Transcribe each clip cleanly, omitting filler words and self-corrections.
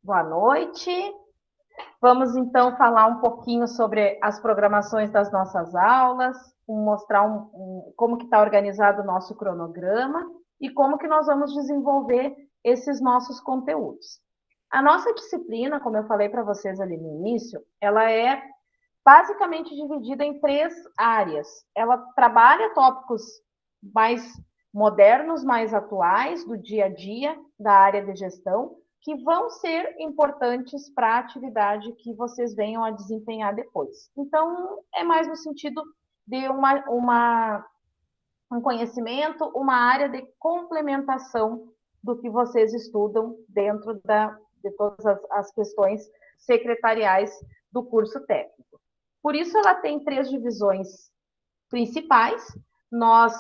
Boa noite. Vamos então falar um pouquinho sobre as programações das nossas aulas, mostrar como que está organizado o nosso cronograma e como que nós vamos desenvolver esses nossos conteúdos. A nossa disciplina, como eu falei para vocês ali no início, ela é basicamente dividida em 3 áreas. Ela trabalha tópicos mais modernos, mais atuais, do dia a dia, da área de gestão, que vão ser importantes para a atividade que vocês venham a desempenhar depois. Então, é mais no sentido de um conhecimento, uma área de complementação do que vocês estudam dentro de todas as questões secretariais do curso técnico. Por isso, ela tem 3 divisões principais. Nós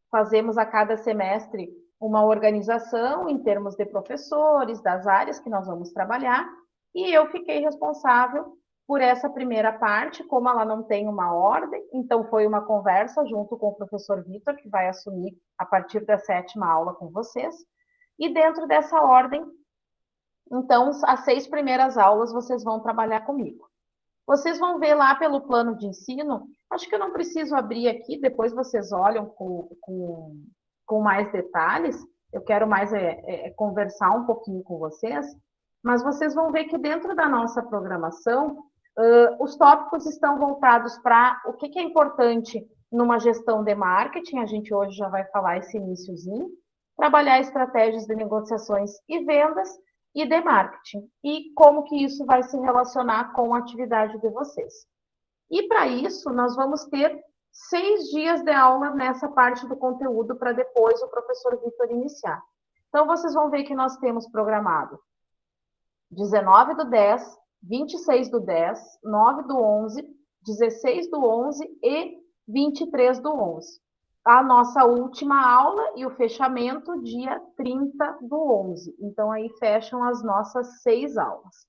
fazemos a cada semestre uma organização em termos de professores, das áreas que nós vamos trabalhar, e eu fiquei responsável por essa primeira parte, como ela não tem uma ordem, então foi uma conversa junto com o professor Vitor, que vai assumir a partir da 7ª aula com vocês, e dentro dessa ordem, então, as 6 primeiras aulas vocês vão trabalhar comigo. Vocês vão ver lá pelo plano de ensino, acho que eu não preciso abrir aqui, depois vocês olham com mais detalhes, eu quero mais conversar um pouquinho com vocês, mas vocês vão ver que dentro da nossa programação, os tópicos estão voltados para o que é importante numa gestão de marketing, a gente hoje já vai falar esse iniciozinho, trabalhar estratégias de negociações e vendas, e de marketing, e como que isso vai se relacionar com a atividade de vocês. E para isso, nós vamos ter 6 dias de aula nessa parte do conteúdo para depois o professor Vitor iniciar. Então, vocês vão ver que nós temos programado 19/10, 26/10, 9/11, 16/11 e 23/11. A nossa última aula e o fechamento dia 30/11. Então, aí fecham as nossas 6 aulas.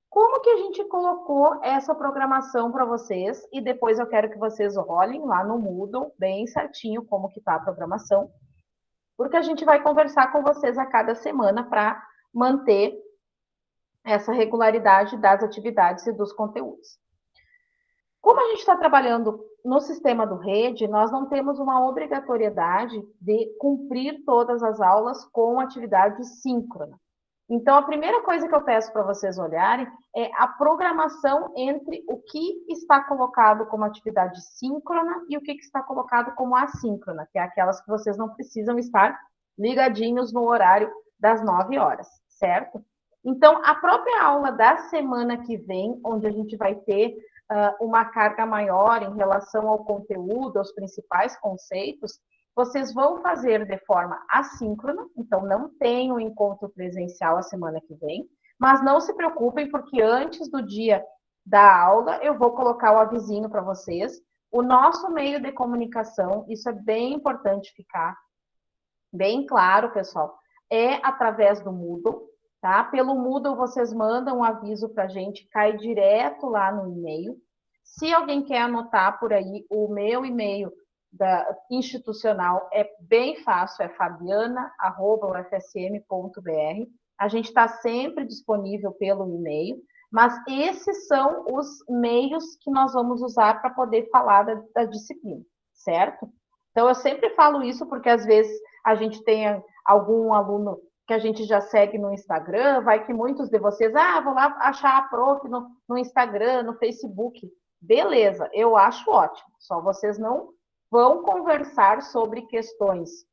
Como que a gente colocou essa programação para vocês? E depois eu quero que vocês olhem lá no Moodle, bem certinho, como que está a programação, porque a gente vai conversar com vocês a cada semana para manter essa regularidade das atividades e dos conteúdos. Como a gente está trabalhando no sistema do Rede, nós não temos uma obrigatoriedade de cumprir todas as aulas com atividade síncrona. Então, a primeira coisa que eu peço para vocês olharem é a programação entre o que está colocado como atividade síncrona e o que está colocado como assíncrona, que é aquelas que vocês não precisam estar ligadinhos no horário das 9 horas, certo? Então, a própria aula da semana que vem, onde a gente vai ter uma carga maior em relação ao conteúdo, aos principais conceitos, vocês vão fazer de forma assíncrona, então não tem um encontro presencial a semana que vem, mas não se preocupem, porque antes do dia da aula eu vou colocar o avisinho para vocês. O nosso meio de comunicação, isso é bem importante ficar bem claro, pessoal, é através do Moodle, tá? Pelo Moodle vocês mandam um aviso para a gente, cai direto lá no e-mail. Se alguém quer anotar por aí, o meu e-mail institucional é bem fácil, é fabiana@ufsm.br. A gente está sempre disponível pelo e-mail, mas esses são os meios que nós vamos usar para poder falar da disciplina, certo? Então, eu sempre falo isso porque, às vezes, a gente tem algum aluno que a gente já segue no Instagram, vai que muitos de vocês, vou lá achar a prof no Instagram, no Facebook. Beleza, eu acho ótimo, só vocês não vão conversar sobre questões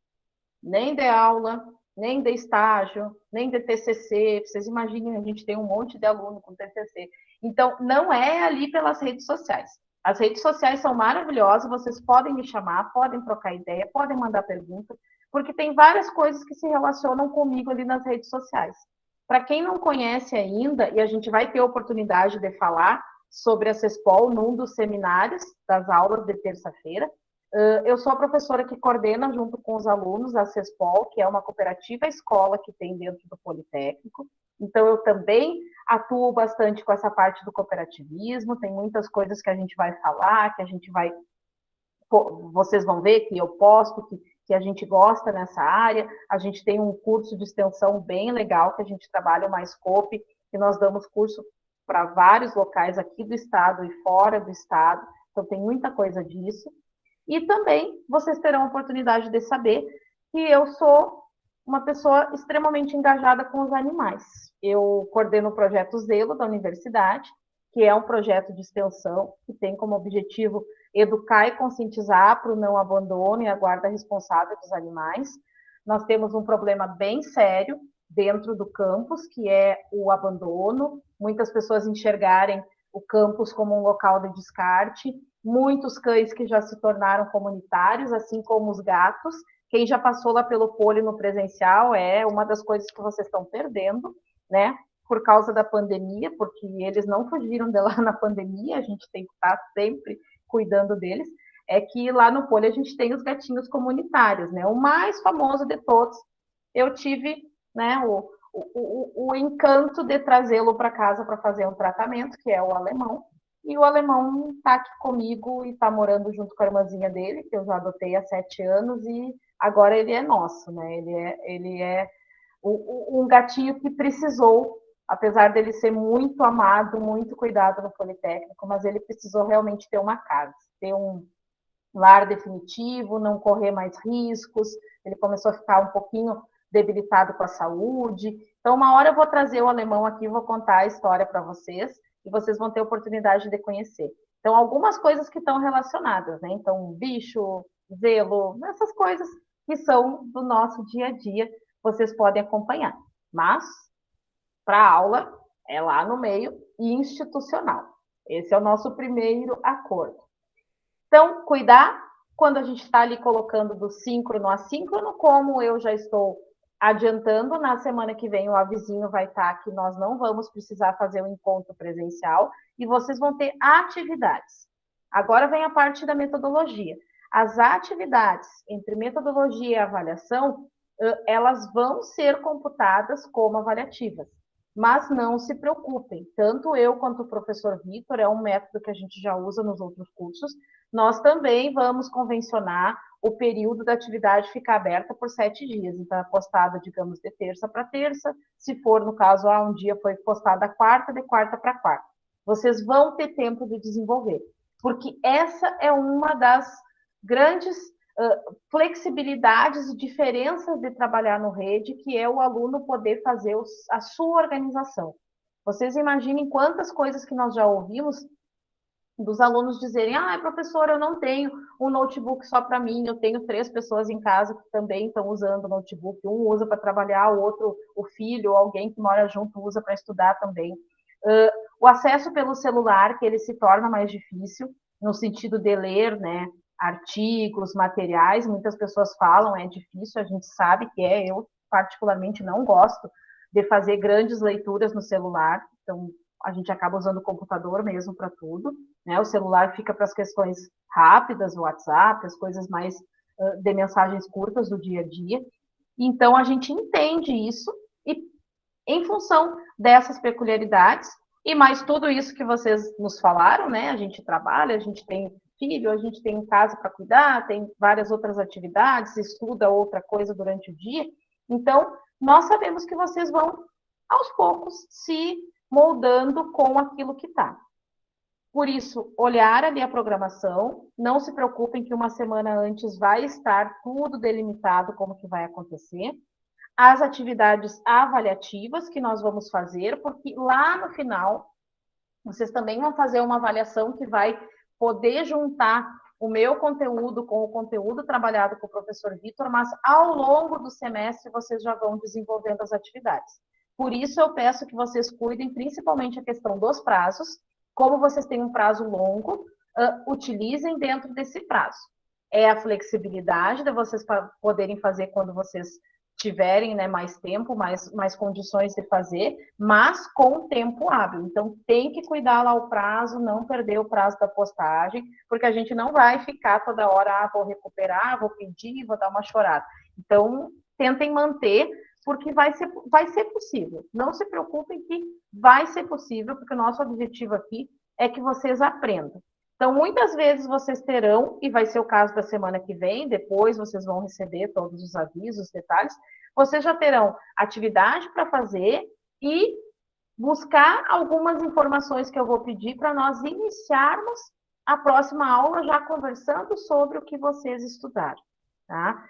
nem de aula, nem de estágio, nem de TCC. Vocês imaginem, a gente tem um monte de aluno com TCC. Então, não é ali pelas redes sociais. As redes sociais são maravilhosas, vocês podem me chamar, podem trocar ideia, podem mandar pergunta, porque tem várias coisas que se relacionam comigo ali nas redes sociais. Para quem não conhece ainda, e a gente vai ter a oportunidade de falar sobre a CESPOL num dos seminários das aulas de terça-feira, eu sou a professora que coordena, junto com os alunos, a CESPOL, que é uma cooperativa escola que tem dentro do Politécnico. Então, eu também atuo bastante com essa parte do cooperativismo, tem muitas coisas que a gente vai falar, que a gente vai... Vocês vão ver que eu posto, que a gente gosta nessa área. A gente tem um curso de extensão bem legal, que a gente trabalha o Mais Coop, que nós damos curso para vários locais aqui do estado e fora do estado, então tem muita coisa disso. E também vocês terão a oportunidade de saber que eu sou uma pessoa extremamente engajada com os animais. Eu coordeno o projeto Zelo da universidade, que é um projeto de extensão que tem como objetivo educar e conscientizar para o não abandono e a guarda responsável dos animais. Nós temos um problema bem sério dentro do campus, que é o abandono, muitas pessoas enxergarem o campus como um local de descarte, muitos cães que já se tornaram comunitários, assim como os gatos. Quem já passou lá pelo pole no presencial é uma das coisas que vocês estão perdendo, né? Por causa da pandemia, porque eles não fugiram de lá na pandemia, a gente tem que estar sempre cuidando deles. É que lá no pole a gente tem os gatinhos comunitários, né? O mais famoso de todos. Eu tive, né, o encanto de trazê-lo para casa para fazer um tratamento, que é o alemão. E o alemão está aqui comigo e está morando junto com a irmãzinha dele, que eu já adotei há 7 anos, e agora ele é nosso, né? Ele é um gatinho que precisou, apesar dele ser muito amado, muito cuidado no Politécnico, mas ele precisou realmente ter uma casa, ter um lar definitivo, não correr mais riscos. Ele começou a ficar um pouquinho debilitado com a saúde. Então, uma hora eu vou trazer o alemão aqui, vou contar a história para vocês e vocês vão ter oportunidade de conhecer. Então, algumas coisas que estão relacionadas, né? Então, bicho, zelo, essas coisas que são do nosso dia a dia, vocês podem acompanhar. Mas, para a aula, é lá no meio institucional. Esse é o nosso primeiro acordo. Então, cuidar quando a gente está ali colocando do síncrono a síncrono, como eu já estou adiantando, na semana que vem o avisinho vai estar que nós não vamos precisar fazer o encontro presencial e vocês vão ter atividades. Agora vem a parte da metodologia. As atividades entre metodologia e avaliação, elas vão ser computadas como avaliativas. Mas não se preocupem, tanto eu quanto o professor Vitor, é um método que a gente já usa nos outros cursos, nós também vamos convencionar o período da atividade ficar aberta por 7 dias. Então, é postada, digamos, de terça para terça. Se for, no caso, um dia foi postada quarta, de quarta para quarta. Vocês vão ter tempo de desenvolver. Porque essa é uma das grandes flexibilidades e diferenças de trabalhar no rede, que é o aluno poder fazer a sua organização. Vocês imaginem quantas coisas que nós já ouvimos dos alunos dizerem, professor, eu não tenho um notebook só para mim, eu tenho 3 pessoas em casa que também estão usando o notebook, um usa para trabalhar, o outro, o filho, ou alguém que mora junto, usa para estudar também. O acesso pelo celular, que ele se torna mais difícil, no sentido de ler, né, artigos, materiais, muitas pessoas falam, é difícil, a gente sabe que é, eu particularmente não gosto de fazer grandes leituras no celular, então a gente acaba usando o computador mesmo para tudo, né? O celular fica para as questões rápidas, o WhatsApp, as coisas mais de mensagens curtas do dia a dia. Então, a gente entende isso e, em função dessas peculiaridades, e mais tudo isso que vocês nos falaram, né? A gente trabalha, a gente tem filho, a gente tem casa para cuidar, tem várias outras atividades, estuda outra coisa durante o dia. Então, nós sabemos que vocês vão, aos poucos, se moldando com aquilo que está. Por isso, olhar ali a programação, não se preocupem que uma semana antes vai estar tudo delimitado como que vai acontecer. As atividades avaliativas que nós vamos fazer, porque lá no final, vocês também vão fazer uma avaliação que vai poder juntar o meu conteúdo com o conteúdo trabalhado com o professor Vitor, mas ao longo do semestre vocês já vão desenvolvendo as atividades. Por isso, eu peço que vocês cuidem principalmente a questão dos prazos. Como vocês têm um prazo longo, utilizem dentro desse prazo. É a flexibilidade de vocês poderem fazer quando vocês tiverem, né, mais tempo, mais condições de fazer, mas com tempo hábil. Então, tem que cuidar lá o prazo, não perder o prazo da postagem, porque a gente não vai ficar toda hora, vou recuperar, vou pedir, vou dar uma chorada. Então, tentem manter, porque vai ser possível. Não se preocupem que vai ser possível, porque o nosso objetivo aqui é que vocês aprendam. Então, muitas vezes vocês terão, e vai ser o caso da semana que vem, depois vocês vão receber todos os avisos, os detalhes, vocês já terão atividade para fazer e buscar algumas informações que eu vou pedir para nós iniciarmos a próxima aula já conversando sobre o que vocês estudaram, tá?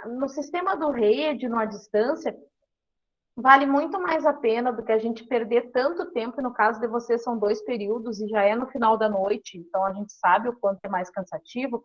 No sistema do rede, no à distância, vale muito mais a pena do que a gente perder tanto tempo, e no caso de vocês são 2 períodos e já é no final da noite, então a gente sabe o quanto é mais cansativo,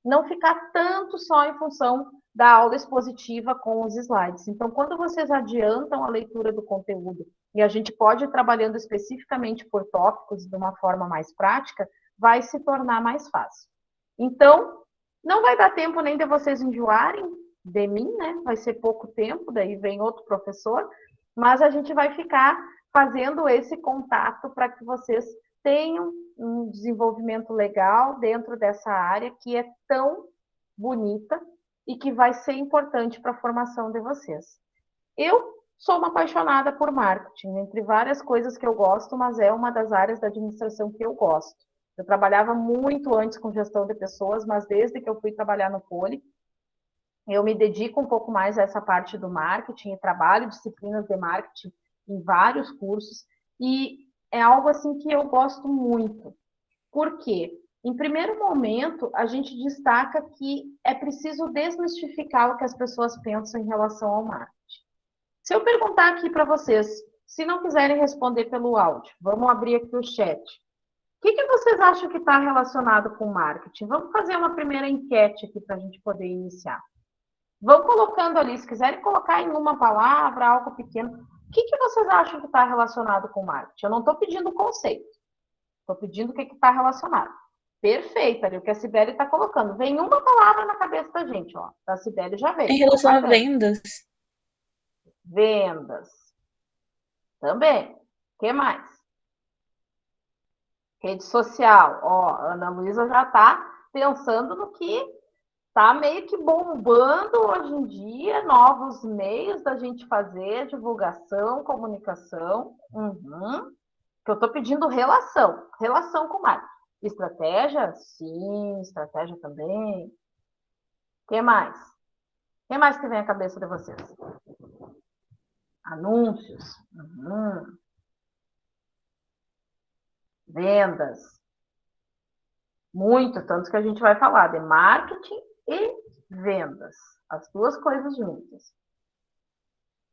não ficar tanto só em função da aula expositiva com os slides. Então, quando vocês adiantam a leitura do conteúdo e a gente pode ir trabalhando especificamente por tópicos de uma forma mais prática, vai se tornar mais fácil. Então, não vai dar tempo nem de vocês enjoarem de mim, né? Vai ser pouco tempo, daí vem outro professor, mas a gente vai ficar fazendo esse contato para que vocês tenham um desenvolvimento legal dentro dessa área que é tão bonita e que vai ser importante para a formação de vocês. Eu sou uma apaixonada por marketing, entre várias coisas que eu gosto, mas é uma das áreas da administração que eu gosto. Eu trabalhava muito antes com gestão de pessoas, mas desde que eu fui trabalhar no Poli, eu me dedico um pouco mais a essa parte do marketing e trabalho disciplinas de marketing em vários cursos, e é algo assim que eu gosto muito. Por quê? Em primeiro momento, a gente destaca que é preciso desmistificar o que as pessoas pensam em relação ao marketing. Se eu perguntar aqui para vocês, se não quiserem responder pelo áudio, vamos abrir aqui o chat. O que vocês acham que está relacionado com marketing? Vamos fazer uma primeira enquete aqui para a gente poder iniciar. Vão colocando ali, se quiserem colocar em uma palavra, algo pequeno. O que vocês acham que está relacionado com marketing? Eu não estou pedindo conceito. Estou pedindo o que está relacionado. Perfeito, ali o que a Cibele está colocando. Vem uma palavra na cabeça da gente, ó. A Cibele já veio. Em Então, relação a bacana. vendas, Vendas. Também. O que mais? Rede social. Ó, a Ana Luísa já está pensando no que está meio que bombando hoje em dia, novos meios da gente fazer divulgação, comunicação. Que eu estou pedindo relação com marketing. Estratégia? Sim, estratégia também. O que mais? O que mais que vem à cabeça de vocês? Anúncios. Vendas. Muito, tanto que a gente vai falar de marketing e vendas. As duas coisas juntas.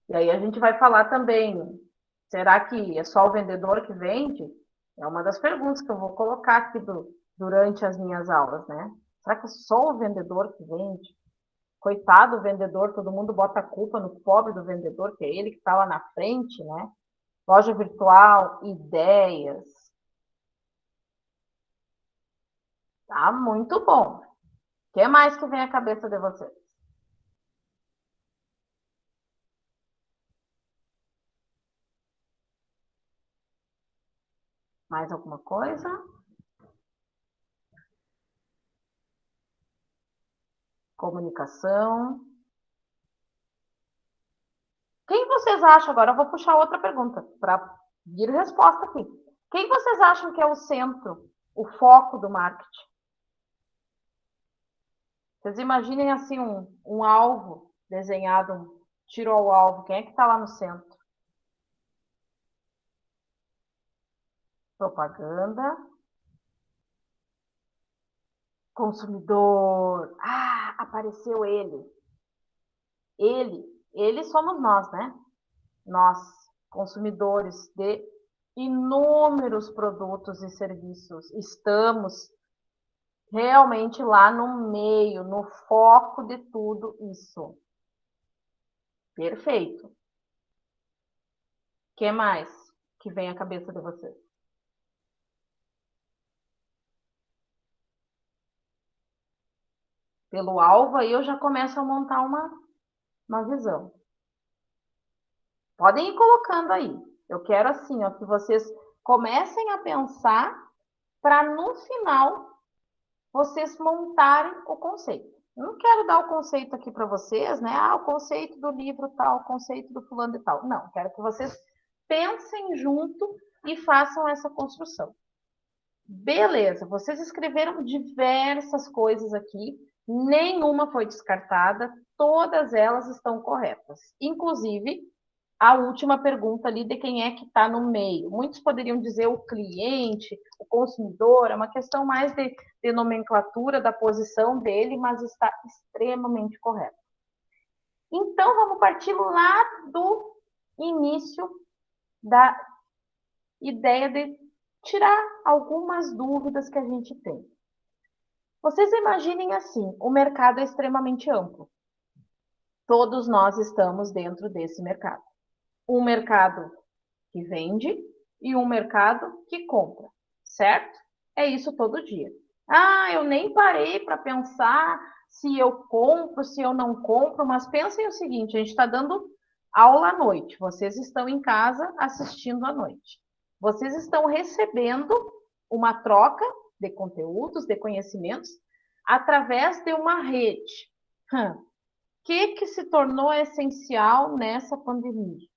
E aí a gente vai falar também, será que é só o vendedor que vende? É uma das perguntas que eu vou colocar aqui durante as minhas aulas, né? Será que é só o vendedor que vende? Coitado do vendedor, todo mundo bota a culpa no pobre do vendedor, que é ele que está lá na frente, né? Loja virtual, ideias. Tá muito bom. O que mais que vem à cabeça de vocês? Mais alguma coisa? Comunicação. Quem vocês acham, agora eu vou puxar outra pergunta para vir resposta aqui. Quem vocês acham que é o centro, o foco do marketing? Vocês imaginem assim um alvo desenhado, um tiro ao alvo. Quem é que está lá no centro? Propaganda. Consumidor. Ah, apareceu ele. Ele somos nós, né? Nós, consumidores de inúmeros produtos e serviços. Estamos realmente lá no meio, no foco de tudo isso. Perfeito. O que mais que vem à cabeça de vocês? Pelo alvo aí eu já começo a montar uma visão. Podem ir colocando aí. Eu quero assim, ó, que vocês comecem a pensar para no final vocês montarem o conceito. Eu não quero dar o conceito aqui para vocês, né? Ah, o conceito do livro tal, o conceito do fulano de tal. Não, quero que vocês pensem junto e façam essa construção. Beleza, vocês escreveram diversas coisas aqui, nenhuma foi descartada, todas elas estão corretas. Inclusive, a última pergunta ali de quem é que está no meio. Muitos poderiam dizer o cliente, o consumidor, é uma questão mais de nomenclatura da posição dele, mas está extremamente correto. Então, vamos partir lá do início da ideia de tirar algumas dúvidas que a gente tem. Vocês imaginem assim, o mercado é extremamente amplo. Todos nós estamos dentro desse mercado. Um mercado que vende e um mercado que compra, certo? É isso todo dia. Ah, eu nem parei para pensar se eu compro, se eu não compro, mas pensem o seguinte, a gente está dando aula à noite, vocês estão em casa assistindo à noite. Vocês estão recebendo uma troca de conteúdos, de conhecimentos, através de uma rede. O que se tornou essencial nessa pandemia?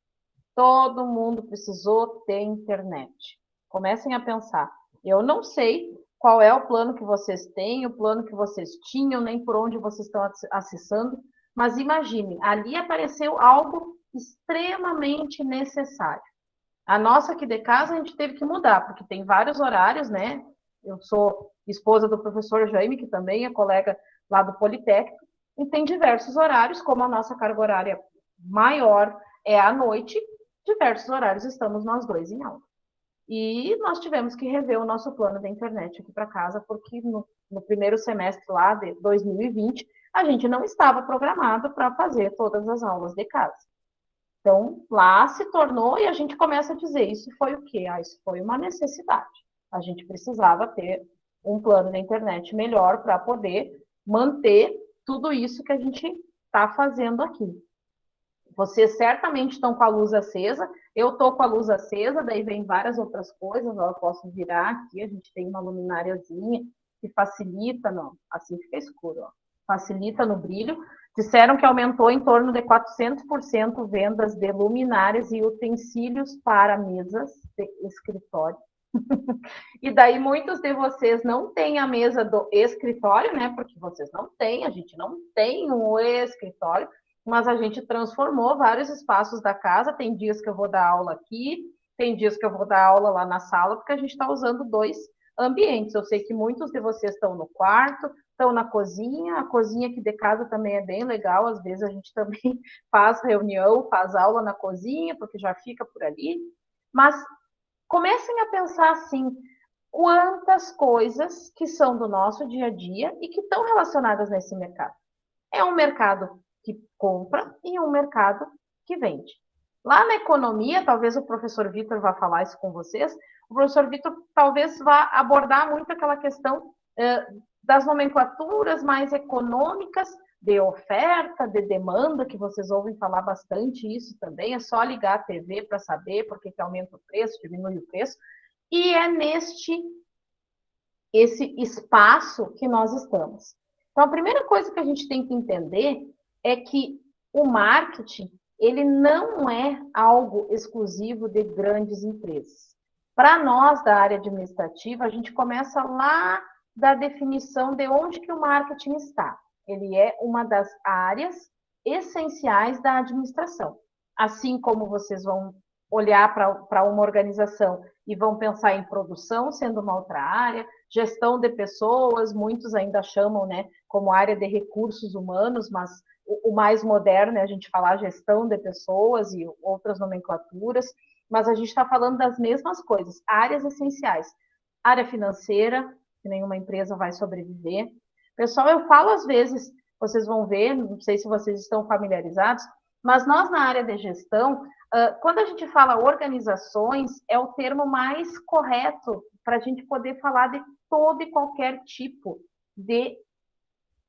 Todo mundo precisou ter internet. Comecem a pensar. Eu não sei qual é o plano que vocês têm, o plano que vocês tinham, nem por onde vocês estão acessando, mas imagine, ali apareceu algo extremamente necessário. A nossa aqui de casa a gente teve que mudar, porque tem vários horários, né? Eu sou esposa do professor Jaime, que também é colega lá do Politécnico, e tem diversos horários, como a nossa carga horária maior é à noite, diversos horários estamos nós dois em aula. E nós tivemos que rever o nosso plano da internet aqui para casa, porque no primeiro semestre lá de 2020, a gente não estava programado para fazer todas as aulas de casa. Então, lá se tornou, e a gente começa a dizer, isso foi o quê? Ah, isso foi uma necessidade. A gente precisava ter um plano da internet melhor para poder manter tudo isso que a gente está fazendo aqui. Vocês certamente estão com a luz acesa, eu estou com a luz acesa, daí vem várias outras coisas, eu posso virar aqui, a gente tem uma lumináriazinha que facilita, não, assim fica escuro, ó, facilita no brilho. Disseram que aumentou em torno de 400% vendas de luminárias e utensílios para mesas de escritório. E daí muitos de vocês não têm a mesa do escritório, né? Porque vocês não têm, a gente não tem um escritório, mas a gente transformou vários espaços da casa. Tem dias que eu vou dar aula aqui, tem dias que eu vou dar aula lá na sala, porque a gente está usando dois ambientes. Eu sei que muitos de vocês estão no quarto, estão na cozinha. A cozinha aqui de casa também é bem legal. Às vezes a gente também faz reunião, faz aula na cozinha, porque já fica por ali. Mas comecem a pensar assim, quantas coisas que são do nosso dia a dia e que estão relacionadas nesse mercado. É um mercado que compra e um mercado que vende. Lá na economia, talvez o professor Vitor vá falar isso com vocês, o professor Vitor talvez vá abordar muito aquela questão das nomenclaturas mais econômicas, de oferta, de demanda, que vocês ouvem falar bastante isso também, é só ligar a TV para saber por que aumenta o preço, diminui o preço, e é esse espaço que nós estamos. Então, a primeira coisa que a gente tem que entender é que o marketing, ele não é algo exclusivo de grandes empresas. Para nós, da área administrativa, a gente começa lá da definição de onde que o marketing está. Ele é uma das áreas essenciais da administração. Assim como vocês vão olhar para uma organização e vão pensar em produção sendo uma outra área, gestão de pessoas, muitos ainda chamam, né, como área de recursos humanos, mas o mais moderno é a gente falar gestão de pessoas e outras nomenclaturas, mas a gente está falando das mesmas coisas, áreas essenciais. Área financeira, que nenhuma empresa vai sobreviver. Pessoal, eu falo às vezes, vocês vão ver, não sei se vocês estão familiarizados, mas nós na área de gestão, quando a gente fala organizações, é o termo mais correto para a gente poder falar de todo e qualquer tipo de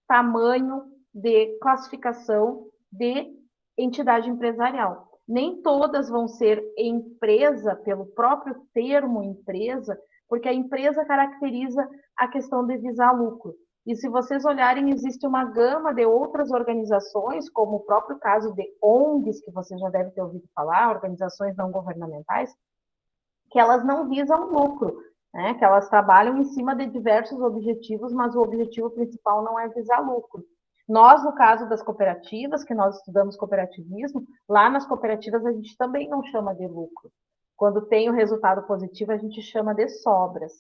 tamanho, de classificação de entidade empresarial. Nem todas vão ser empresa, pelo próprio termo empresa, porque a empresa caracteriza a questão de visar lucro. E se vocês olharem, existe uma gama de outras organizações, como o próprio caso de ONGs, que você já deve ter ouvido falar, organizações não governamentais, que elas não visam lucro, né? Que elas trabalham em cima de diversos objetivos, mas o objetivo principal não é visar lucro. Nós, no caso das cooperativas, que nós estudamos cooperativismo, lá nas cooperativas a gente também não chama de lucro. Quando tem o resultado positivo, a gente chama de sobras.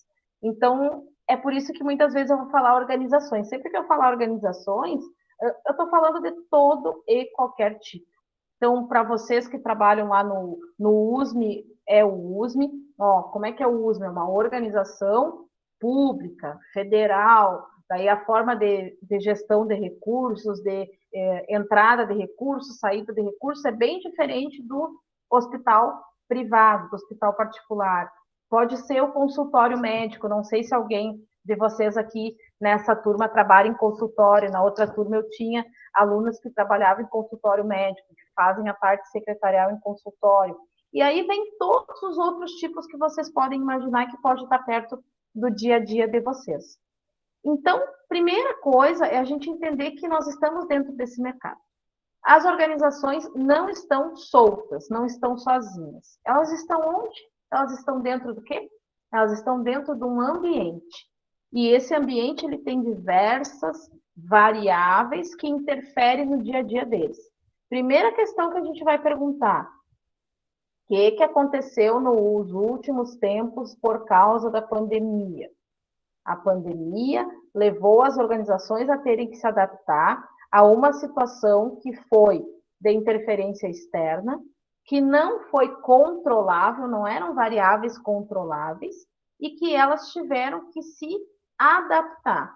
Então, é por isso que muitas vezes eu vou falar organizações. Sempre que eu falar organizações, eu estou falando de todo e qualquer tipo. Então, para vocês que trabalham lá no USME, é o USME. Ó, como é que é o USME? É uma organização pública, federal, daí a forma de gestão de recursos, de entrada de recursos, saída de recursos, é bem diferente do hospital privado, do hospital particular. Pode ser o consultório médico, não sei se alguém de vocês aqui nessa turma trabalha em consultório, na outra turma eu tinha alunos que trabalhavam em consultório médico, que fazem a parte secretarial em consultório. E aí vem todos os outros tipos que vocês podem imaginar que pode estar perto do dia a dia de vocês. Então, primeira coisa é a gente entender que nós estamos dentro desse mercado. As organizações não estão soltas, não estão sozinhas. Elas estão onde? Elas estão dentro do quê? Elas estão dentro de um ambiente. E esse ambiente ele tem diversas variáveis que interferem no dia a dia deles. Primeira questão que a gente vai perguntar: o que aconteceu nos últimos tempos por causa da pandemia? A pandemia levou as organizações a terem que se adaptar a uma situação que foi de interferência externa, que não foi controlável, não eram variáveis controláveis, e que elas tiveram que se adaptar.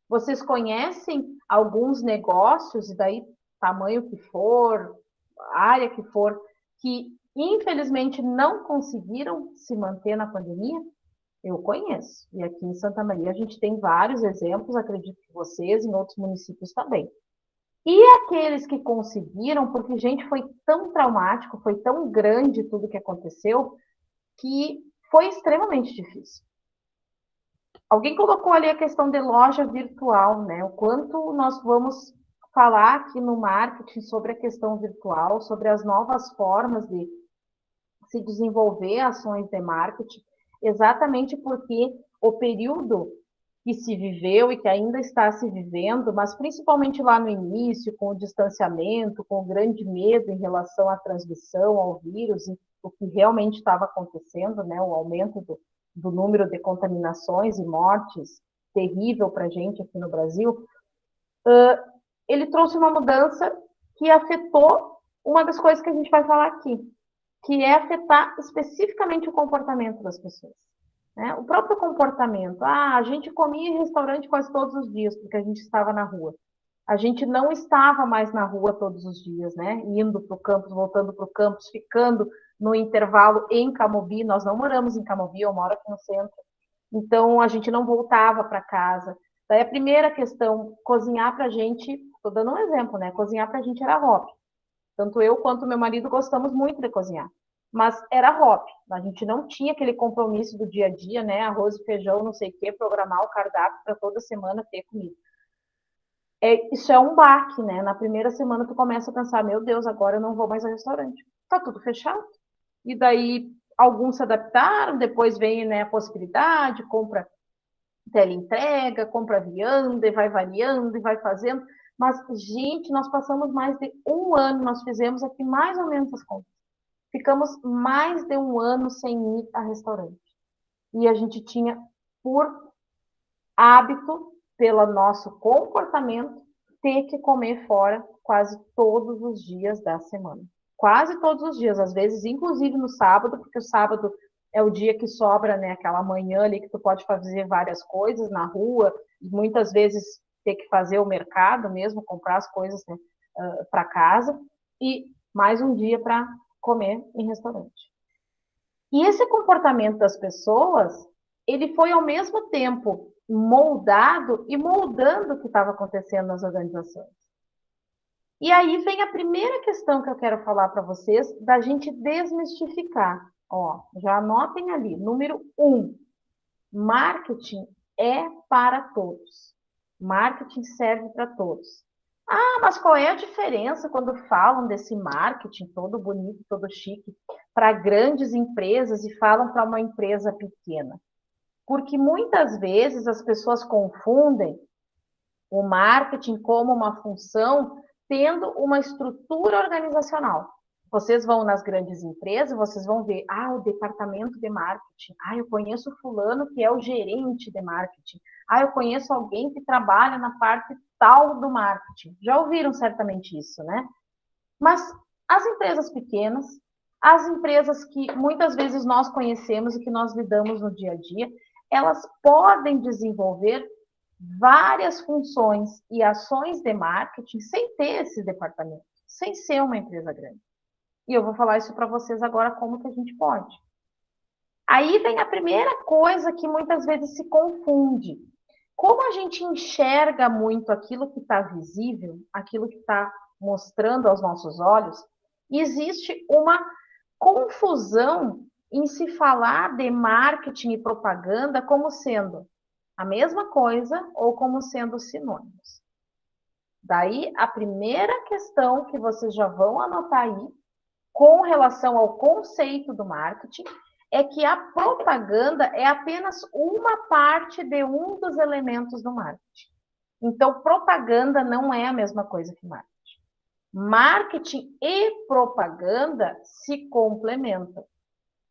Vocês conhecem alguns negócios, e daí tamanho que for, área que for, que infelizmente não conseguiram se manter na pandemia? Eu conheço. E aqui em Santa Maria a gente tem vários exemplos, acredito que vocês, em outros municípios também. E aqueles que conseguiram, porque, gente, foi tão traumático, foi tão grande tudo que aconteceu, que foi extremamente difícil. Alguém colocou ali a questão de loja virtual, né? O quanto nós vamos falar aqui no marketing sobre a questão virtual, sobre as novas formas de se desenvolver ações de marketing, exatamente porque o período que se viveu e que ainda está se vivendo, mas principalmente lá no início, com o distanciamento, com o grande medo em relação à transmissão, ao vírus, e o que realmente estava acontecendo, né, o aumento do número de contaminações e mortes terrível para a gente aqui no Brasil, ele trouxe uma mudança que afetou uma das coisas que a gente vai falar aqui, que é afetar especificamente o comportamento das pessoas. Né? O próprio comportamento. A gente comia em restaurante quase todos os dias, porque a gente estava na rua. A gente não estava mais na rua todos os dias, né? Indo para o campus, voltando para o campus, ficando no intervalo em Camobi. Nós não moramos em Camobi, eu moro aqui no centro. Então, a gente não voltava para casa. Daí, a primeira questão, cozinhar para a gente, estou dando um exemplo, né? Cozinhar para a gente era hobby. Tanto eu quanto meu marido gostamos muito de cozinhar. Mas era hobby. A gente não tinha aquele compromisso do dia a dia, né? Arroz e feijão, não sei o quê, programar o cardápio para toda semana ter comida. Isso é um baque, né? Na primeira semana tu começa a pensar, meu Deus, agora eu não vou mais ao restaurante. Tá tudo fechado. E daí alguns se adaptaram, depois vem, né, a possibilidade, compra teleentrega, compra vianda, e vai variando e vai fazendo. Mas, gente, nós passamos mais de um ano, nós fizemos aqui mais ou menos as contas. Ficamos mais de um ano sem ir a restaurante. E a gente tinha, por hábito, pelo nosso comportamento, ter que comer fora quase todos os dias da semana. Quase todos os dias, às vezes, inclusive no sábado, porque o sábado é o dia que sobra, né, aquela manhã ali que tu pode fazer várias coisas na rua, e muitas vezes ter que fazer o mercado mesmo, comprar as coisas, né, para casa, e mais um dia para comer em restaurante. E esse comportamento das pessoas, ele foi ao mesmo tempo moldado e moldando o que estava acontecendo nas organizações. E aí vem a primeira questão que eu quero falar para vocês, da gente desmistificar. Ó, já anotem ali, número 1, marketing é para todos. Marketing serve para todos. Ah, mas qual é a diferença quando falam desse marketing todo bonito, todo chique, para grandes empresas e falam para uma empresa pequena? Porque muitas vezes as pessoas confundem o marketing como uma função tendo uma estrutura organizacional. Vocês vão nas grandes empresas, vocês vão ver, o departamento de marketing. Eu conheço fulano que é o gerente de marketing. Eu conheço alguém que trabalha na parte tal do marketing. Já ouviram certamente isso, né? Mas as empresas pequenas, as empresas que muitas vezes nós conhecemos e que nós lidamos no dia a dia, elas podem desenvolver várias funções e ações de marketing sem ter esse departamento, sem ser uma empresa grande. E eu vou falar isso para vocês agora como que a gente pode. Aí vem a primeira coisa que muitas vezes se confunde. Como a gente enxerga muito aquilo que está visível, aquilo que está mostrando aos nossos olhos, existe uma confusão em se falar de marketing e propaganda como sendo a mesma coisa ou como sendo sinônimos. Daí, a primeira questão que vocês já vão anotar aí, com relação ao conceito do marketing, é que a propaganda é apenas uma parte de um dos elementos do marketing. Então, propaganda não é a mesma coisa que marketing. Marketing e propaganda se complementam.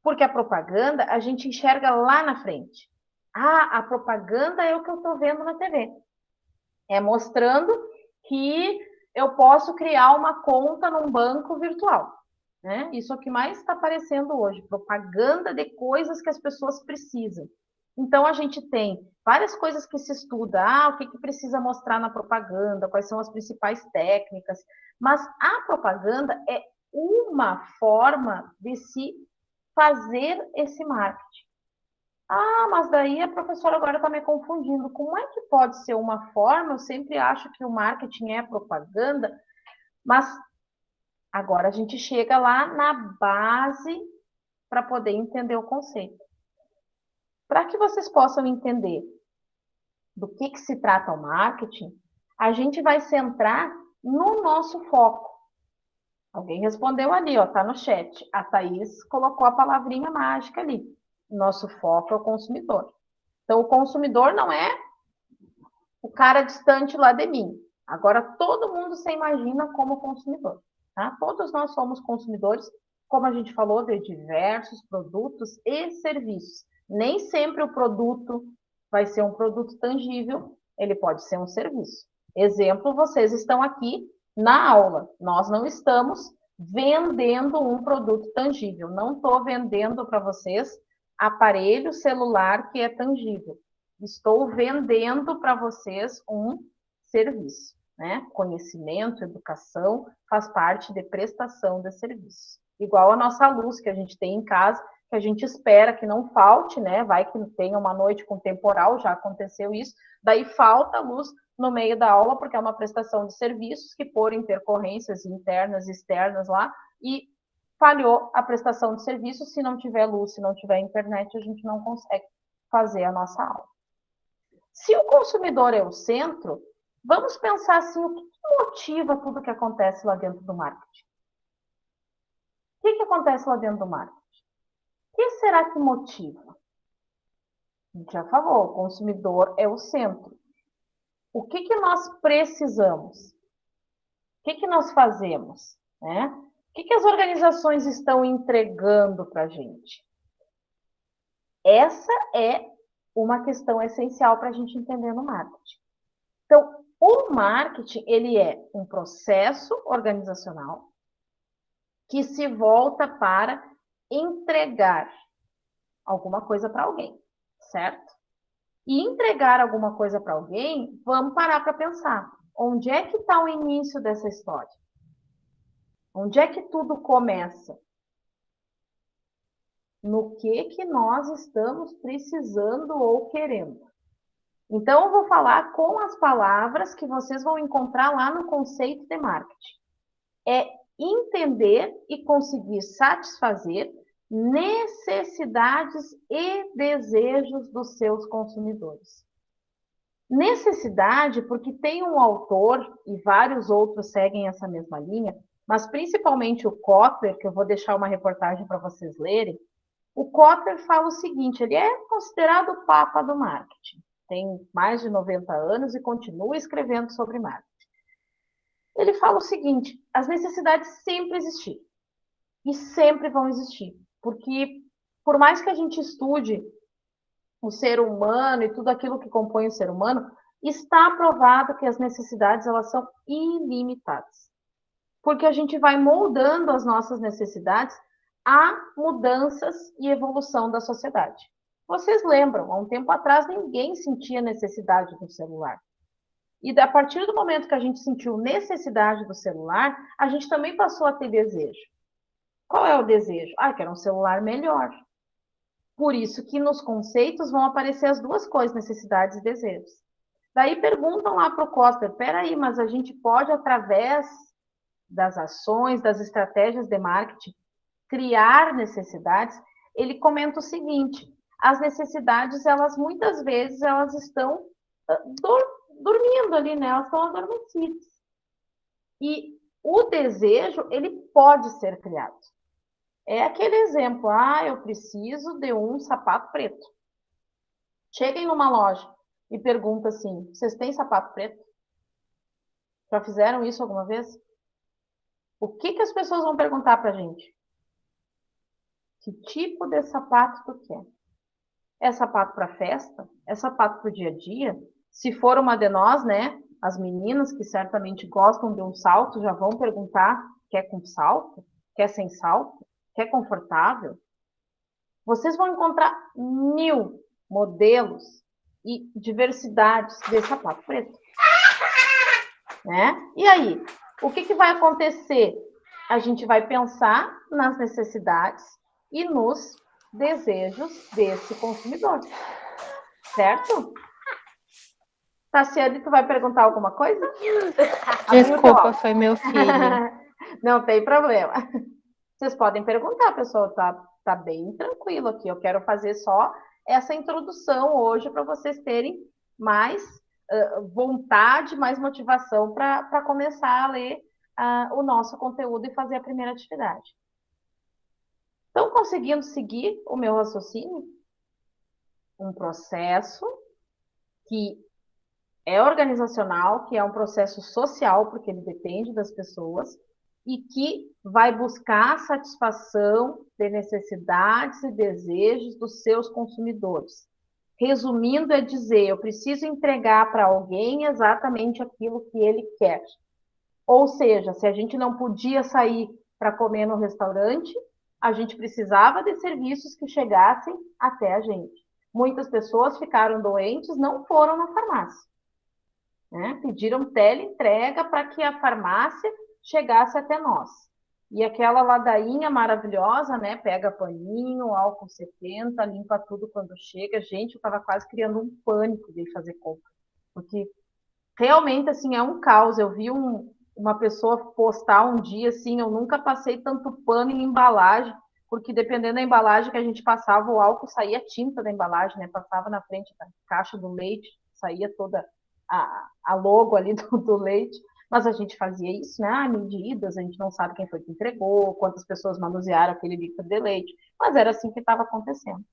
Porque a propaganda a gente enxerga lá na frente. A propaganda é o que eu estou vendo na TV. É mostrando que eu posso criar uma conta num banco virtual. Né? Isso é o que mais está aparecendo hoje, propaganda de coisas que as pessoas precisam. Então, a gente tem várias coisas que se estuda, o que precisa mostrar na propaganda, quais são as principais técnicas, mas a propaganda é uma forma de se fazer esse marketing. Mas daí a professora agora está me confundindo. Como é que pode ser uma forma? Eu sempre acho que o marketing é propaganda, mas agora a gente chega lá na base para poder entender o conceito. Para que vocês possam entender do que se trata o marketing, a gente vai centrar no nosso foco. Alguém respondeu ali, tá no chat. A Thaís colocou a palavrinha mágica ali. Nosso foco é o consumidor. Então, o consumidor não é o cara distante lá de mim. Agora, todo mundo se imagina como consumidor. Tá? Todos nós somos consumidores, como a gente falou, de diversos produtos e serviços. Nem sempre o produto vai ser um produto tangível, ele pode ser um serviço. Exemplo, vocês estão aqui na aula. Nós não estamos vendendo um produto tangível. Não estou vendendo para vocês aparelho celular que é tangível. Estou vendendo para vocês um serviço, né? Conhecimento, educação, faz parte de prestação de serviço. Igual a nossa luz que a gente tem em casa, que a gente espera que não falte, né? Vai que tenha uma noite com temporal, já aconteceu isso, daí falta a luz no meio da aula, porque é uma prestação de serviços que por intercorrências internas e externas lá, e falhou a prestação de serviço. Se não tiver luz, se não tiver internet, a gente não consegue fazer a nossa aula. Se o consumidor é o centro, vamos pensar assim, o que motiva tudo que acontece lá dentro do marketing? O que acontece lá dentro do marketing? O que será que motiva? A gente já falou, o consumidor é o centro. O que nós precisamos? O que nós fazemos? Né? O que as organizações estão entregando para a gente? Essa é uma questão essencial para a gente entender no marketing. Então, o marketing, ele é um processo organizacional que se volta para entregar alguma coisa para alguém, certo? E entregar alguma coisa para alguém, vamos parar para pensar. Onde é que está o início dessa história? Onde é que tudo começa? No que nós estamos precisando ou querendo. Então, eu vou falar com as palavras que vocês vão encontrar lá no conceito de marketing. É entender e conseguir satisfazer necessidades e desejos dos seus consumidores. Necessidade, porque tem um autor, e vários outros seguem essa mesma linha, mas principalmente o Kotler, que eu vou deixar uma reportagem para vocês lerem. O Kotler fala o seguinte, ele é considerado o papa do marketing. tem mais de 90 anos e continua escrevendo sobre marketing. Ele fala o seguinte: as necessidades sempre existiram e sempre vão existir, porque por mais que a gente estude o ser humano e tudo aquilo que compõe o ser humano, está provado que as necessidades elas são ilimitadas, porque a gente vai moldando as nossas necessidades a mudanças e evolução da sociedade. Vocês lembram, há um tempo atrás ninguém sentia necessidade do celular. E a partir do momento que a gente sentiu necessidade do celular, a gente também passou a ter desejo. Qual é o desejo? Ah, quero um celular melhor. Por isso que nos conceitos vão aparecer as duas coisas, necessidades e desejos. Daí perguntam lá para o Costa, peraí, mas a gente pode, através das ações, das estratégias de marketing, criar necessidades? Ele comenta o seguinte: as necessidades, elas muitas vezes, elas estão dormindo ali, né? Elas estão adormecidas. E o desejo, ele pode ser criado. É aquele exemplo, eu preciso de um sapato preto. Cheguem numa loja e perguntam assim, vocês têm sapato preto? Já fizeram isso alguma vez? O que as pessoas vão perguntar pra gente? Que tipo de sapato tu quer? É sapato para festa? É sapato para o dia a dia? Se for uma de nós, né? As meninas que certamente gostam de um salto já vão perguntar: quer com salto? Quer sem salto? Quer confortável? Vocês vão encontrar 1000 modelos e diversidades de sapato preto, né? E aí, o que vai acontecer? A gente vai pensar nas necessidades e nos desejos desse consumidor, certo? Tassiane, tu vai perguntar alguma coisa? Desculpa, foi meu filho. Não tem problema. Vocês podem perguntar, pessoal, tá bem tranquilo aqui. Eu quero fazer só essa introdução hoje para vocês terem mais vontade, mais motivação para começar a ler o nosso conteúdo e fazer a primeira atividade. Estão conseguindo seguir o meu raciocínio? Um processo que é organizacional, que é um processo social, porque ele depende das pessoas, e que vai buscar a satisfação de necessidades e desejos dos seus consumidores. Resumindo, é dizer, eu preciso entregar para alguém exatamente aquilo que ele quer. Ou seja, se a gente não podia sair para comer no restaurante, a gente precisava de serviços que chegassem até a gente. Muitas pessoas ficaram doentes, não foram na farmácia, né? Pediram teleentrega para que a farmácia chegasse até nós. E aquela ladainha maravilhosa, né? Pega paninho, álcool 70, limpa tudo quando chega. Gente, eu estava quase criando um pânico de fazer compra. Porque realmente, assim, é um caos. Eu vi uma pessoa postar um dia, assim, eu nunca passei tanto pano em embalagem, porque dependendo da embalagem que a gente passava, o álcool saía tinta da embalagem, né? Passava na frente da caixa do leite, saía toda a logo ali do leite, mas a gente fazia isso, né? Medidas, a gente não sabe quem foi que entregou, quantas pessoas manusearam aquele litro de leite, mas era assim que estava acontecendo.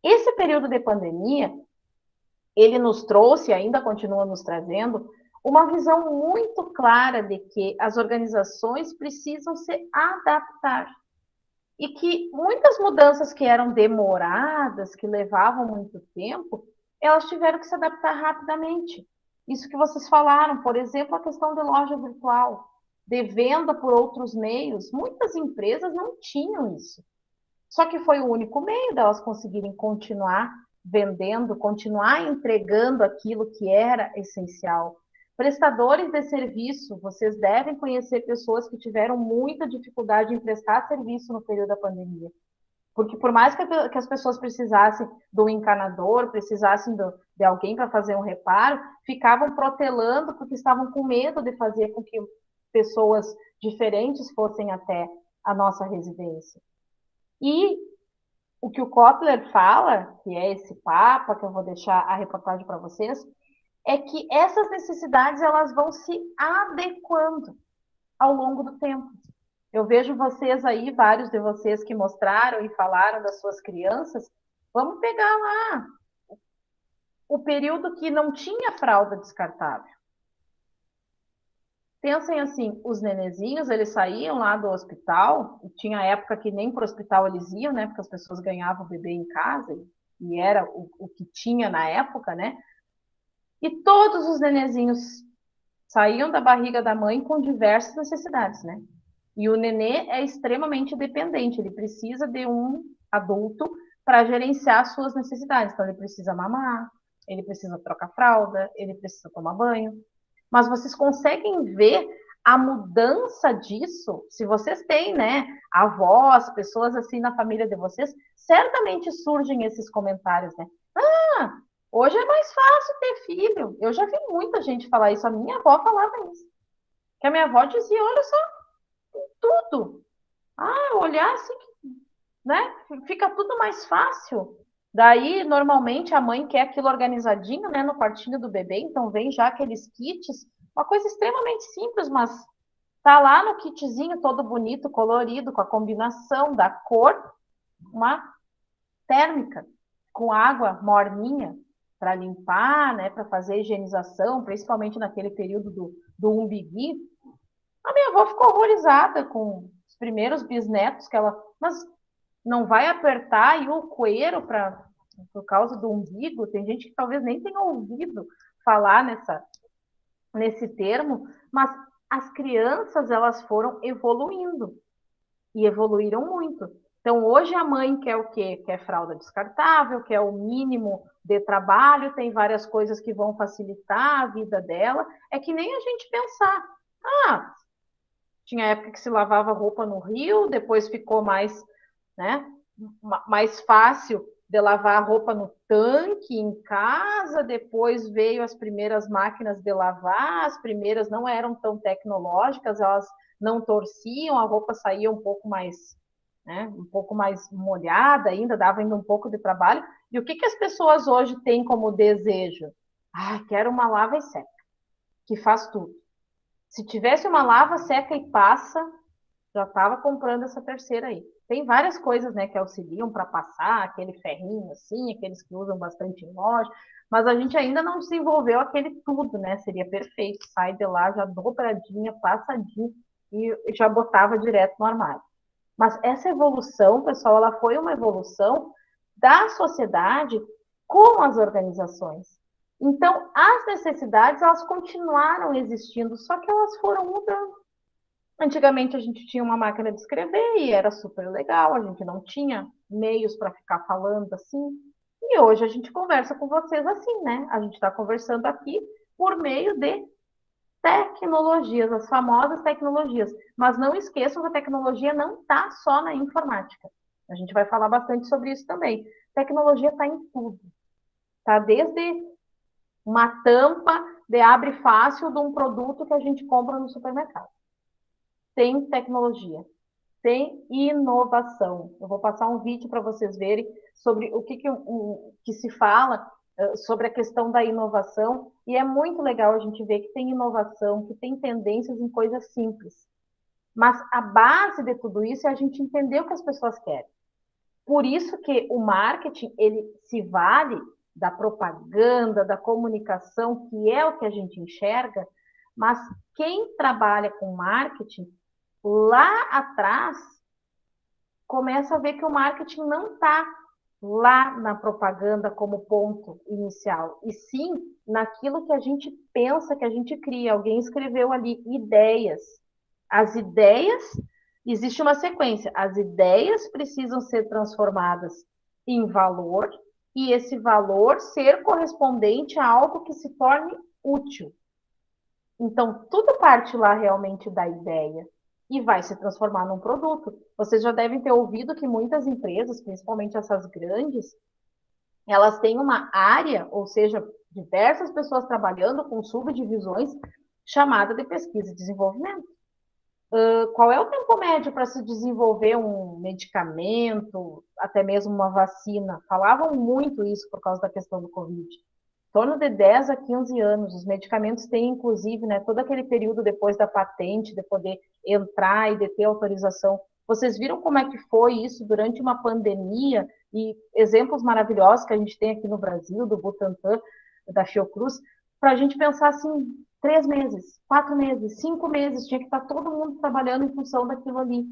Esse período de pandemia, ele nos trouxe, ainda continua nos trazendo, uma visão muito clara de que as organizações precisam se adaptar e que muitas mudanças que eram demoradas, que levavam muito tempo, elas tiveram que se adaptar rapidamente. Isso que vocês falaram, por exemplo, a questão de loja virtual, de venda por outros meios, muitas empresas não tinham isso. Só que foi o único meio delas conseguirem continuar vendendo, continuar entregando aquilo que era essencial. Prestadores de serviço, vocês devem conhecer pessoas que tiveram muita dificuldade em prestar serviço no período da pandemia. Porque por mais que as pessoas precisassem do encanador, precisassem de alguém para fazer um reparo, ficavam protelando porque estavam com medo de fazer com que pessoas diferentes fossem até a nossa residência. E o que o Kotler fala, que é esse Papa, que eu vou deixar a reportagem para vocês, é que essas necessidades elas vão se adequando ao longo do tempo. Eu vejo vocês aí, vários de vocês que mostraram e falaram das suas crianças. Vamos pegar lá o período que não tinha fralda descartável. Pensem assim, os nenezinhos, eles saíam lá do hospital, e tinha época que nem para o hospital eles iam, né? Porque as pessoas ganhavam o bebê em casa, e era o que tinha na época, né? E todos os nenezinhos saíam da barriga da mãe com diversas necessidades, né? E o nenê é extremamente dependente, ele precisa de um adulto para gerenciar as suas necessidades. Então, ele precisa mamar, ele precisa trocar fralda, ele precisa tomar banho. Mas vocês conseguem ver a mudança disso? Se vocês têm, né, avós, pessoas assim na família de vocês, certamente surgem esses comentários, né? Ah, hoje é mais fácil ter filho. Eu já vi muita gente falar isso. A minha avó falava isso. Que a minha avó dizia, olha só, tudo. Ah, olhar assim, né? Fica tudo mais fácil. Daí, normalmente, a mãe quer aquilo organizadinho, né, no quartinho do bebê, então vem já aqueles kits, uma coisa extremamente simples, mas tá lá no kitzinho todo bonito, colorido, com a combinação da cor, uma térmica, com água morninha para limpar, né, para fazer higienização, principalmente naquele período do umbiguinho. A minha avó ficou horrorizada com os primeiros bisnetos que ela... Mas não vai apertar aí o coeiro por causa do umbigo? Tem gente que talvez nem tenha ouvido falar nesse termo, mas as crianças, elas foram evoluindo e evoluíram muito. Então, hoje a mãe quer o quê? Quer fralda descartável, quer o mínimo de trabalho, tem várias coisas que vão facilitar a vida dela. É que nem a gente pensar, ah, tinha época que se lavava roupa no rio, depois ficou mais, né, mais fácil de lavar a roupa no tanque, em casa, depois veio as primeiras máquinas de lavar, as primeiras não eram tão tecnológicas, elas não torciam, a roupa saía um pouco mais, né, um pouco mais molhada ainda, dava ainda um pouco de trabalho. E o que, que as pessoas hoje têm como desejo? Ah, quero uma lava e seca, que faz tudo. Se tivesse uma lava, seca e passa, já estava comprando essa terceira aí. Tem várias coisas, né, que auxiliam para passar, aquele ferrinho assim, aqueles que usam bastante em loja, mas a gente ainda não desenvolveu aquele tudo, né? Seria perfeito, sai de lá já dobradinha, passadinha e já botava direto no armário. Mas essa evolução, pessoal, ela foi uma evolução da sociedade com as organizações. Então, as necessidades, elas continuaram existindo, só que elas foram mudando. Antigamente a gente tinha uma máquina de escrever e era super legal, a gente não tinha meios para ficar falando assim. E hoje a gente conversa com vocês assim, né? A gente está conversando aqui por meio de tecnologias, as famosas tecnologias. Mas não esqueçam que a tecnologia não está só na informática. A gente vai falar bastante sobre isso também. Tecnologia está em tudo. Tá desde uma tampa de abre fácil de um produto que a gente compra no supermercado. Tem tecnologia, tem inovação. Eu vou passar um vídeo para vocês verem sobre o que se fala sobre a questão da inovação, e é muito legal a gente ver que tem inovação, que tem tendências em coisas simples. Mas a base de tudo isso é a gente entender o que as pessoas querem. Por isso que o marketing, ele se vale da propaganda, da comunicação, que é o que a gente enxerga, mas quem trabalha com marketing, lá atrás, começa a ver que o marketing não está lá na propaganda como ponto inicial, e sim naquilo que a gente pensa, que a gente cria. Alguém escreveu ali ideias. As ideias, existe uma sequência, as ideias precisam ser transformadas em valor, e esse valor ser correspondente a algo que se torne útil. Então, tudo parte lá realmente da ideia e vai se transformar num produto. Vocês já devem ter ouvido que muitas empresas, principalmente essas grandes, elas têm uma área, ou seja, diversas pessoas trabalhando com subdivisões, chamada de pesquisa e desenvolvimento. Qual é o tempo médio para se desenvolver um medicamento, até mesmo uma vacina? Falavam muito isso por causa da questão do Covid. Em torno de 10 a 15 anos. Os medicamentos têm, inclusive, né, todo aquele período depois da patente, de poder entrar e de ter autorização. Vocês viram como é que foi isso durante uma pandemia? E exemplos maravilhosos que a gente tem aqui no Brasil, do Butantan, da Fiocruz, para a gente pensar assim, 3 meses, 4 meses, 5 meses, tinha que estar todo mundo trabalhando em função daquilo ali.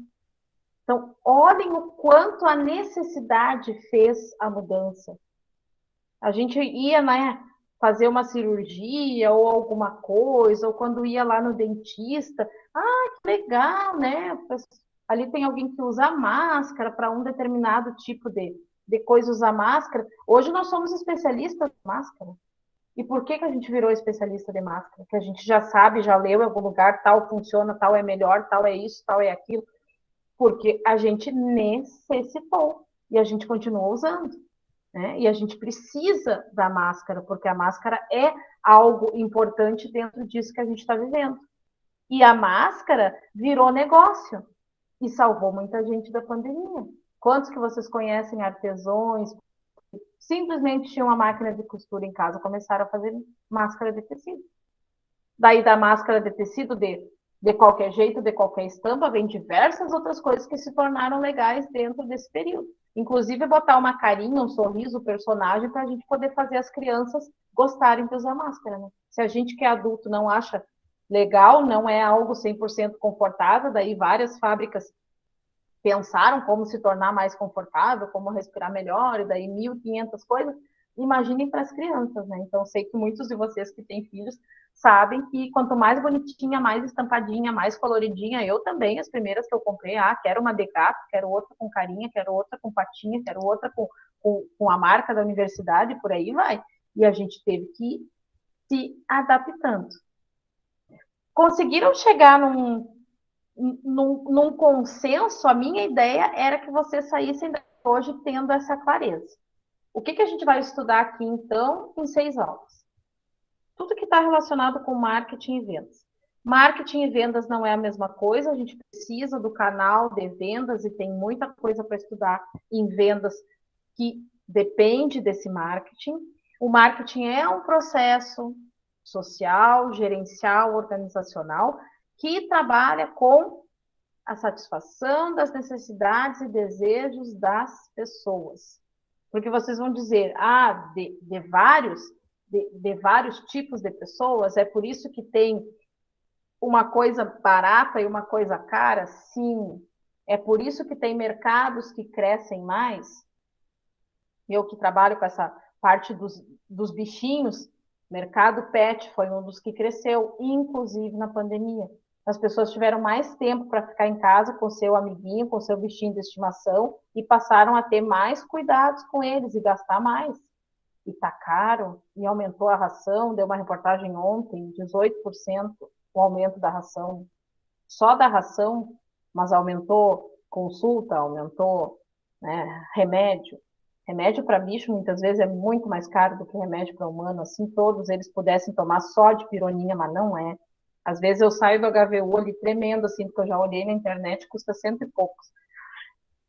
Então, olhem o quanto a necessidade fez a mudança. A gente ia, né, fazer uma cirurgia ou alguma coisa, ou quando ia lá no dentista, que legal, né? Ali tem alguém que usa máscara para um determinado tipo de coisa usar máscara. Hoje nós somos especialistas em máscara. E por que a gente virou especialista de máscara? Que a gente já sabe, já leu em algum lugar, tal funciona, tal é melhor, tal é isso, tal é aquilo. Porque a gente necessitou e a gente continua usando. Né? E a gente precisa da máscara, porque a máscara é algo importante dentro disso que a gente está vivendo. E a máscara virou negócio e salvou muita gente da pandemia. Quantos que vocês conhecem artesãos, simplesmente tinham uma máquina de costura em casa, começaram a fazer máscara de tecido. Daí da máscara de tecido, de qualquer jeito, de qualquer estampa, vem diversas outras coisas que se tornaram legais dentro desse período. Inclusive botar uma carinha, um sorriso, um personagem, para a gente poder fazer as crianças gostarem de usar máscara. Né? Se a gente que é adulto não acha legal, não é algo 100% confortável, daí várias fábricas pensaram como se tornar mais confortável, como respirar melhor, e daí 1.500 coisas. Imaginem para as crianças, né? Então, sei que muitos de vocês que têm filhos sabem que quanto mais bonitinha, mais estampadinha, mais coloridinha, eu também, as primeiras que eu comprei, quero uma de gato, quero outra com carinha, quero outra com patinha, quero outra com a marca da universidade, por aí vai. E a gente teve que ir se adaptando. Conseguiram chegar num consenso, a minha ideia era que vocês saíssem hoje tendo essa clareza. O que a gente vai estudar aqui, então, em 6 aulas? Tudo que está relacionado com marketing e vendas. Marketing e vendas não é a mesma coisa, a gente precisa do canal de vendas e tem muita coisa para estudar em vendas que depende desse marketing. O marketing é um processo social, gerencial, organizacional, que trabalha com a satisfação das necessidades e desejos das pessoas. Porque vocês vão dizer, de vários tipos de pessoas, é por isso que tem uma coisa barata e uma coisa cara? Sim. É por isso que tem mercados que crescem mais. Eu que trabalho com essa parte dos bichinhos, mercado pet foi um dos que cresceu, inclusive na pandemia. As pessoas tiveram mais tempo para ficar em casa com seu amiguinho, com seu bichinho de estimação e passaram a ter mais cuidados com eles e gastar mais. E tá caro, e aumentou a ração, deu uma reportagem ontem, 18% o aumento da ração. Só da ração, mas aumentou consulta, aumentou, né, remédio. Remédio para bicho, muitas vezes, é muito mais caro do que remédio para humano. Assim, todos eles pudessem tomar só de pironinha, mas não é. Às vezes eu saio do HVU ali tremendo, assim, porque eu já olhei na internet, custa 100 e poucos.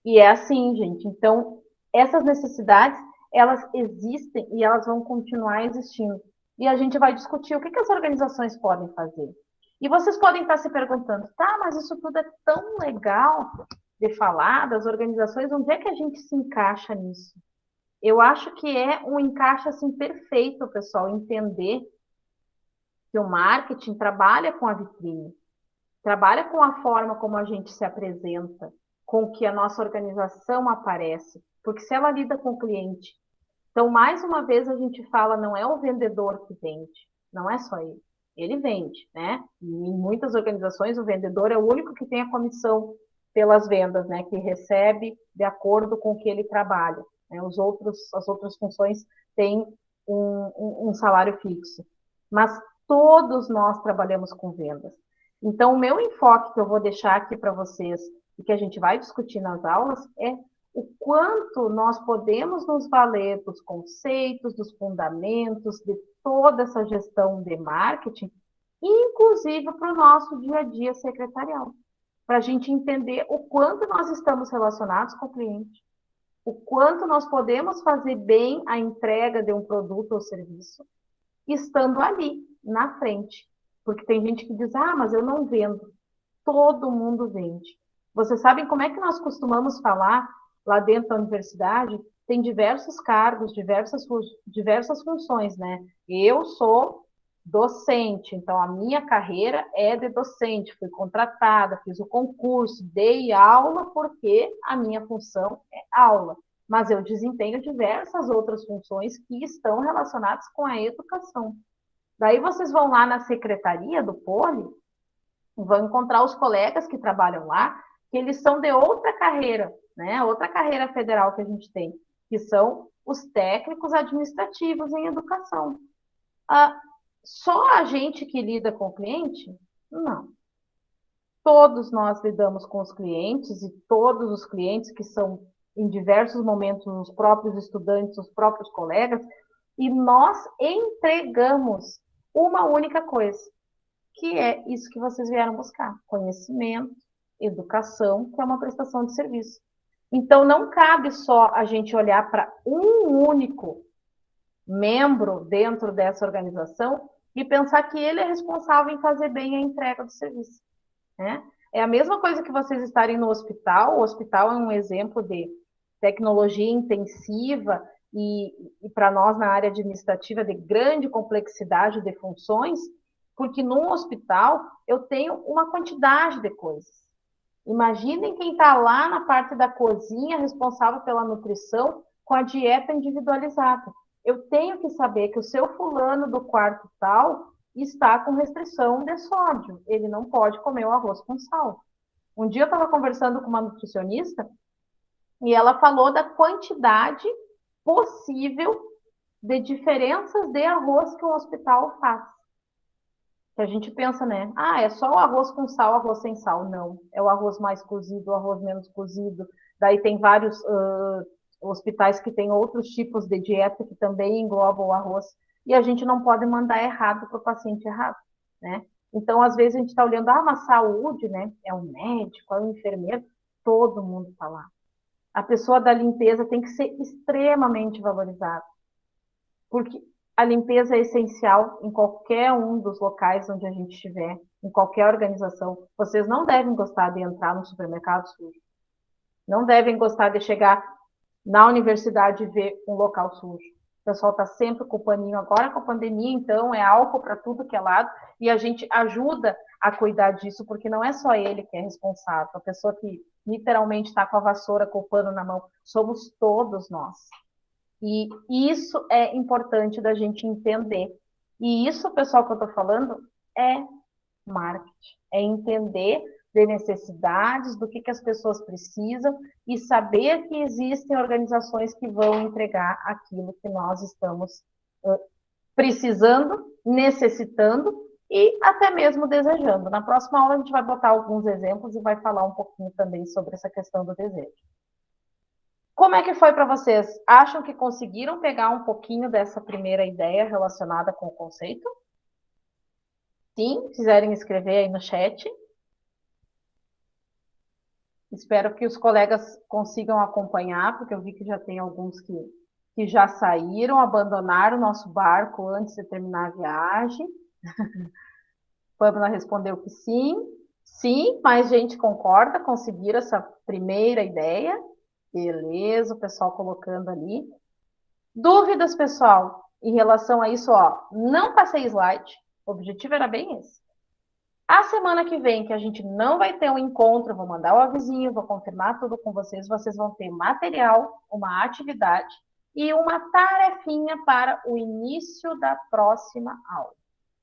E é assim, gente. Então, essas necessidades, elas existem e elas vão continuar existindo. E a gente vai discutir o que as organizações podem fazer. E vocês podem estar se perguntando, mas isso tudo é tão legal de falar das organizações, onde é que a gente se encaixa nisso? Eu acho que é um encaixe assim perfeito, pessoal, entender que o marketing trabalha com a vitrine, trabalha com a forma como a gente se apresenta, com que a nossa organização aparece, porque se ela lida com o cliente. Então, mais uma vez, a gente fala, não é o vendedor que vende, não é só ele. Ele vende, né? E em muitas organizações, o vendedor é o único que tem a comissão pelas vendas, né? Que recebe de acordo com o que ele trabalha. Né? As outras funções têm um salário fixo. Mas todos nós trabalhamos com vendas. Então, o meu enfoque que eu vou deixar aqui para vocês e que a gente vai discutir nas aulas é o quanto nós podemos nos valer dos conceitos, dos fundamentos, de toda essa gestão de marketing, inclusive para o nosso dia a dia secretarial, para a gente entender o quanto nós estamos relacionados com o cliente, o quanto nós podemos fazer bem a entrega de um produto ou serviço, estando ali, na frente. Porque tem gente que diz, mas eu não vendo. Todo mundo vende. Vocês sabem como é que nós costumamos falar lá dentro da universidade, tem diversos cargos, diversas funções, né? Eu sou docente, então a minha carreira é de docente, fui contratada, fiz o concurso, dei aula porque a minha função é aula, mas eu desempenho diversas outras funções que estão relacionadas com a educação. Daí vocês vão lá na secretaria do Poli, vão encontrar os colegas que trabalham lá, que eles são de outra carreira, né? Outra carreira federal que a gente tem, que são os técnicos administrativos em educação. Ah, só a gente que lida com o cliente? Não. Todos nós lidamos com os clientes e todos os clientes que são, em diversos momentos, os próprios estudantes, os próprios colegas, e nós entregamos uma única coisa, que é isso que vocês vieram buscar: conhecimento, educação, que é uma prestação de serviço. Então, não cabe só a gente olhar para um único membro dentro dessa organização e pensar que ele é responsável em fazer bem a entrega do serviço, né? É a mesma coisa que vocês estarem no hospital. O hospital é um exemplo de tecnologia intensiva e para nós, na área administrativa, de grande complexidade de funções, porque num hospital eu tenho uma quantidade de coisas. Imaginem quem está lá na parte da cozinha, responsável pela nutrição, com a dieta individualizada. Eu tenho que saber que o seu fulano do quarto tal está com restrição de sódio. Ele não pode comer o arroz com sal. Um dia eu estava conversando com uma nutricionista e ela falou da quantidade possível de diferenças de arroz que um hospital faz. Que a gente pensa, né? Ah, é só o arroz com sal, arroz sem sal. Não. É o arroz mais cozido, o arroz menos cozido. Daí tem vários hospitais que têm outros tipos de dieta que também englobam o arroz. E a gente não pode mandar errado para o paciente errado, né? Então, às vezes, a gente está olhando, mas saúde, né? É o médico, é o enfermeiro, todo mundo está lá. A pessoa da limpeza tem que ser extremamente valorizada, porque a limpeza é essencial em qualquer um dos locais onde a gente estiver, em qualquer organização. Vocês não devem gostar de entrar no supermercado sujo. Não devem gostar de chegar na universidade e ver um local sujo. O pessoal está sempre com o paninho. Agora com a pandemia, então, é álcool para tudo que é lado, e a gente ajuda a cuidar disso, porque não é só ele que é responsável. A pessoa que literalmente está com a vassoura, com o pano na mão, somos todos nós. E isso é importante da gente entender. E isso, pessoal, que eu estou falando, é marketing. É entender de necessidades, do que as pessoas precisam e saber que existem organizações que vão entregar aquilo que nós estamos precisando, necessitando e até mesmo desejando. Na próxima aula a gente vai botar alguns exemplos e vai falar um pouquinho também sobre essa questão do desejo. Como é que foi para vocês? Acham que conseguiram pegar um pouquinho dessa primeira ideia relacionada com o conceito? Sim, quiserem escrever aí no chat. Espero que os colegas consigam acompanhar, porque eu vi que já tem alguns que já saíram, abandonaram o nosso barco antes de terminar a viagem. Pamela respondeu que sim. Sim, mais gente concorda, conseguiram essa primeira ideia. Beleza, o pessoal colocando ali. Dúvidas, pessoal, em relação a isso, ó, não passei slide, o objetivo era bem esse. A semana que vem, que a gente não vai ter um encontro, vou mandar o avisinho, vou confirmar tudo com vocês, vocês vão ter material, uma atividade e uma tarefinha para o início da próxima aula.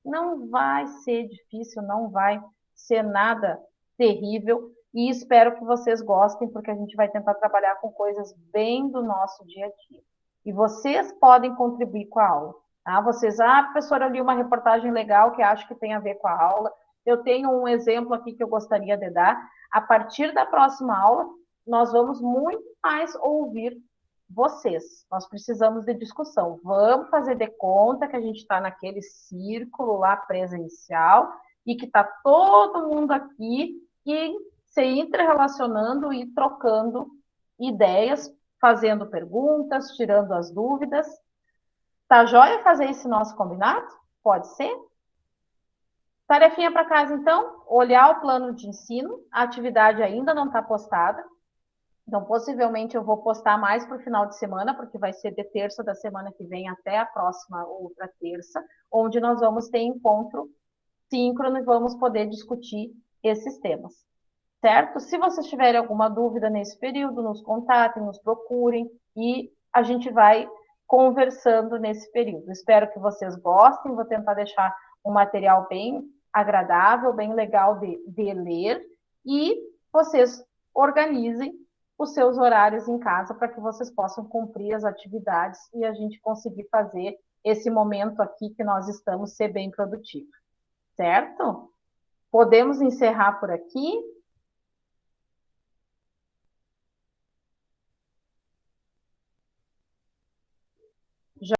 Não vai ser difícil, não vai ser nada terrível e espero que vocês gostem, porque a gente vai tentar trabalhar com coisas bem do nosso dia a dia. E vocês podem contribuir com a aula. Tá? Vocês, professora, eu li uma reportagem legal que acho que tem a ver com a aula. Eu tenho um exemplo aqui que eu gostaria de dar. A partir da próxima aula, nós vamos muito mais ouvir vocês. Nós precisamos de discussão. Vamos fazer de conta que a gente está naquele círculo lá presencial e que está todo mundo aqui e se interrelacionando e trocando ideias, fazendo perguntas, tirando as dúvidas. Tá joia fazer esse nosso combinado? Pode ser? Tarefinha para casa, então, olhar o plano de ensino, a atividade ainda não está postada. Então, possivelmente, eu vou postar mais para o final de semana, porque vai ser de terça da semana que vem até a próxima outra terça, onde nós vamos ter encontro síncrono e vamos poder discutir esses temas, certo? Se vocês tiverem alguma dúvida nesse período, nos contatem, nos procurem e a gente vai conversando nesse período. Espero que vocês gostem, vou tentar deixar um material bem agradável, bem legal de ler e vocês organizem os seus horários em casa para que vocês possam cumprir as atividades e a gente conseguir fazer esse momento aqui que nós estamos ser bem produtivo, certo? Podemos encerrar por aqui.